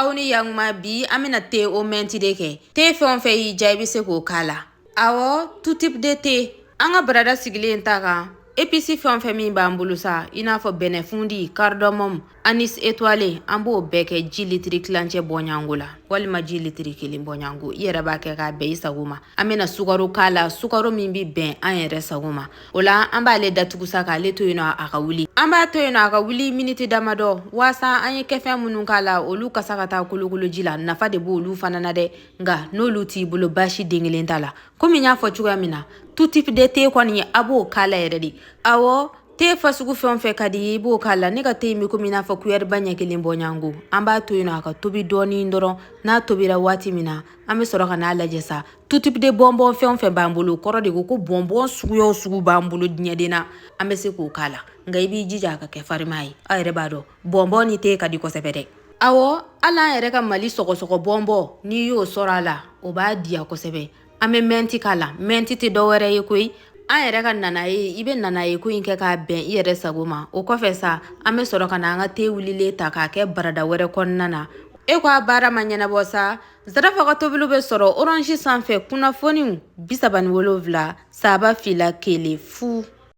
aw ni yanma bi amina te o menti de ke te fɛn fɛn y'i ja i bɛ se k'o k'a la awɔ tout type de thé an ka barada sigilen ta kan épices fɛn fɛn min b'an bolo sa i n'a fɔ bɛnɛfundi cardamome anis étoilé an b'o bɛɛ kɛ ji litiri kilancɛ bɔɲango la walima ji litiri kelen bɔɲango i yɛrɛ b'a kɛ k'a bɛn i sago ma an bɛna sukaro k'a la sukaro min bɛ bɛn an yɛrɛ sago ma o la an b'ale datugu sa k'ale to yen nɔ a ka wuli an b'a to yen nɔ a ka wuli miniti damadɔ waasa an ye kɛfɛn minnu k'a la olu kasa ka taa kolokolo ji la nafa de b'olu fana na dɛ nka n'olu t'i bolo basi den kelen t'a la komi n y'a fɔ cogoya min na tout type de thé kɔni a b'o k'a la yɛrɛ de awɔ thé fasugu fɛn fɛn ka di i b'o k'a la ne ka thé in bɛ komi i n'a fɔ cuillère ba ɲɛ kelen bɔɲango an b'a to yen nɔ a ka tobi dɔɔni dɔrɔn n'a tobira waati min na an bɛ sɔrɔ ka n'a lajɛ sa tout type de bonbon fɛn fɛn b'an bolo kɔrɔ de ko bonbon suguya o sugu b'an bolo diɲɛden na an bɛ se k'o k'a la nka i b'i jija a ka kɛ farima ye aw yɛrɛ b'a dɔn bonbon ni thé ka di kosɛbɛ dɛ awɔ hali an yɛrɛ ka mali sɔgɔsɔgɔ bonbon n'i y'o sɔrɔ a la o b'a diya kosɛbɛ an bɛ mɛnti k'a la mɛnti tɛ dɔwɛrɛ ye koyi an yɛrɛ ka nanaye i bɛ nanaye ko in kɛ k'a bɛn i yɛrɛ sago ma o kɔfɛ sa an bɛ sɔrɔ ka na an ka thé wulilen ta k'a kɛ barada wɛrɛ kɔnɔna na e ko a baara ma ɲɛnabɔ sa zarafa ka tobiliw bɛ sɔrɔ orange sanfɛ kunnafoniw 37 saba fila kelen fu